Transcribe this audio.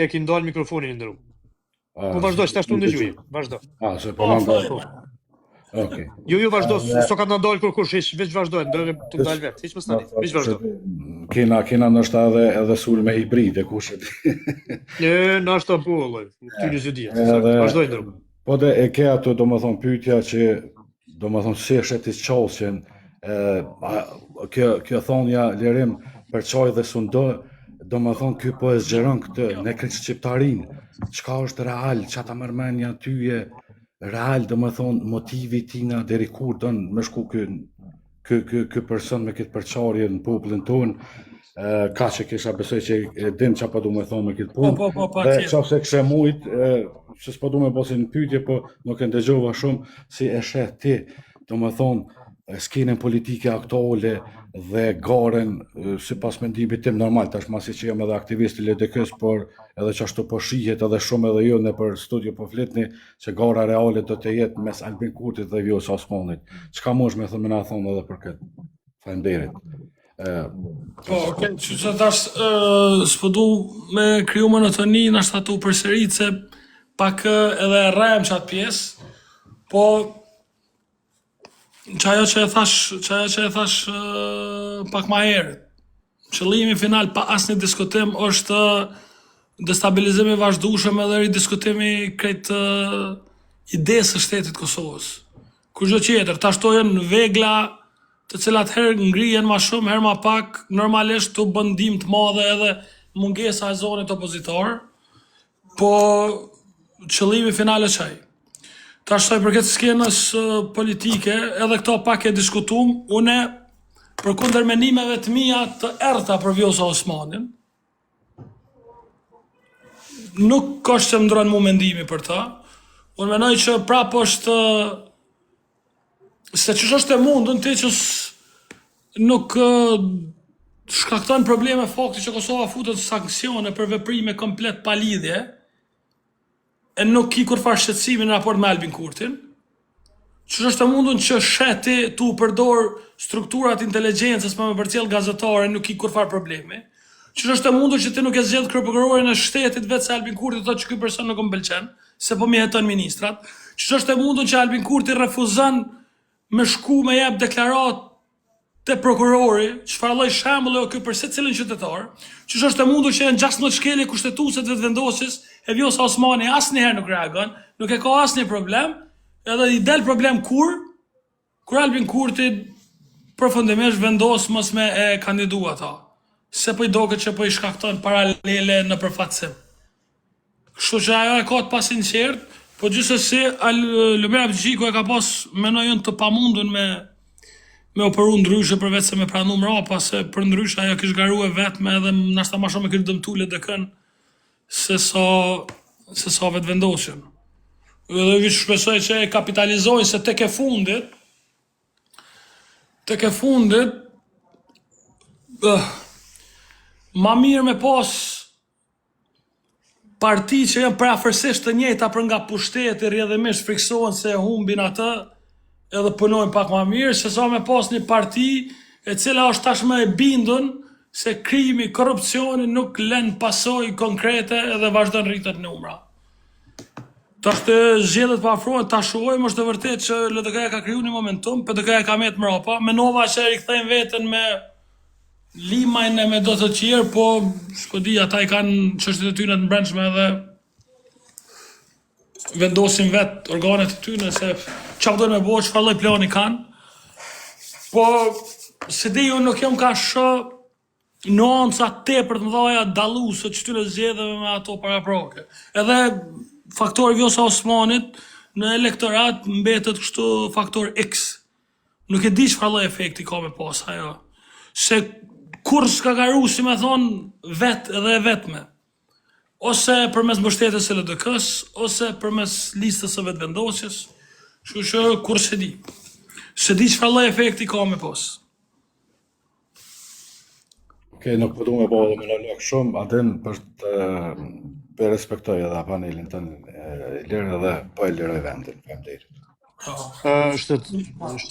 e ki ndalë mikrofonin e ndërum. Po vazhdo, që ta shtu ndëgjuj, vazhdo. Se po në ndalë. Okay. Jo, vazhdo, so ka të ndalë kërkush, veç vazhdo, ndërë të ndalë vetë, hiq më stani, veç vazhdo. Kena nështë edhe sulme hibride, kushet. Në ashtë të bullë, ty një zhjudit, vazhdo e ndërum. Po dhe e ke ato, do më thonë, pyetja që, do më thonë, se shetit qolqen, kjo thonja lirim për qaj dhe sundo, do më thonë, kjo po e zgjeron këtë, ne kretë shqiptarin, qka është real, që ata mërmenja tyje, real, do më thonë, motivi tina, deri kur donë me shku kë person me këtë përqarje në popullin tonë, ka që kisha besoj që e din që pa du me thonë me këtë punë, dhe qafse kështë e mujtë, që s'pa du me posin në pytje, po nuk e ndëgjova shumë si e shet ti, do më thonë, skenën politike aktuale dhe garen, si pas mendimit tim normal, tash masi që jam edhe aktivist i LDK-s, por edhe që ashtu po shihet edhe shumë edhe jo në për studio po flitni, që gara reale do të jetë mes Albin Kurtit dhe Vjosa Osmanit. Çka mosh me thëmë me na thonë edhe për këtë? Faleminderit. Po, që që tash s'po du me kriju monotoni, nashta tu përsërit se pak edhe rrem qatë pjesë, po qajo që e thash pak ma herët. Qëllimi final pa asnjë diskutim është destabilizimi vazhdueshëm edhe ridiskutimi krejt idesë së shtetit Kosovës. Kurrë tjetër, tash to janë vegla të cilat herë ngrihen ma shumë, herë ma pak, normalisht të bën ndihmë të madhe edhe mungesa e zonit opozitor, po qëllimi final është ai. Tash për këtë skenës politike, edhe këto pak e diskutum, une përkundër menimeve të mia të errta për Vjosa Osmanin, nuk është që më ndron mu mendimi për ta, unë menoj që prap është se që është e mundën ti që nuk shkakton probleme fakti që Kosova futet sanksione për veprime komplet pa lidhje, e nuk ki kur farë shqetësimi në raport me Albin Kurtin, që është e mundun që sheti tu përdor strukturat inteligjencës për me përcjell gazetare, nuk ki kur farë problemi, që është e mundur që ti nuk e zgjedh kryeprokurorin e shtetit vetë se Albin Kurti thotë që ky person nuk më pëlqen, se po mjeton ministrat, që është e mundur që Albin Kurti refuzon me shku me jep deklarat te prokurori, çfarë lloj shembulli o ky për secilin qytetar, që është e mundur që në 16 shkelje kushtetuese të vetëvendosjes e Vjosa Osmani asnjëherë nuk reagon, nuk e ka asnjë problem, edhe i del problem kur Albin Kurti përfundimisht vendos mos me e kandidu ata. Se po i doket që po i shkakton paralele në përfaqësim. Kështu që ajo e ka të pasinqert, po gjithsesi Lumira Abdxhiku e ka pas menojën të pamundun me operu ndryshe përveç se me pranu mrapa, se për ndryshe ajo kish garuar vetme edhe nashta ma shumë e kish dëmtu LDK-n se sa vetëvendosjen. Edhe vi shpresoj që e kapitalizojnë se tek e fundit ma mirë me pas parti që janë prafërsisht të njëjta për nga pushteti rrjedhimisht friksohen se e humbin atë edhe punojnë pak ma mirë, se sa me pas një parti e cila është tashmë e bindun se krimi, korrupsioni nuk lën pasojë konkrete edhe vazhdon rritet numra. Tash të zgjedhjet po afrohen, ta shohojmë është e vërtetë që LDK-ja ka kriju një momentum, PDK-ja ka met mrapa, menova që e rikthejnë veten me Limajnë me do të tjerë, po s'po di, ata i kanë çështjet e tyre të brendshme edhe vendosin vetë organet e tyre se çfarë do me bëj, çfarë lloj plani kanë. Po se di unë nuk jam ka shoh nuanca tepër të mëdha dalluese të këtyre zgjedhjeve me ato paraproke. Edhe faktori Vjosa Osmanit në elektorat mbetet kështu faktor X. Nuk e di çfarë lloj efekti ka me pas ajo. Se kur s'ka garu, si me thonë, vetë edhe e vetme. Ose përmes mbështetjes së LDK-s, ose përmes listës së vetëvendosjes, kështu që kur se di. Se di çfarë lloj efekti ka me pas. Okej, nuk po du me bëjë monolog shumë, atë për respektoj edhe panelin tënë, lirë edhe po e liroj vendin. Faleminderit. Shtetosh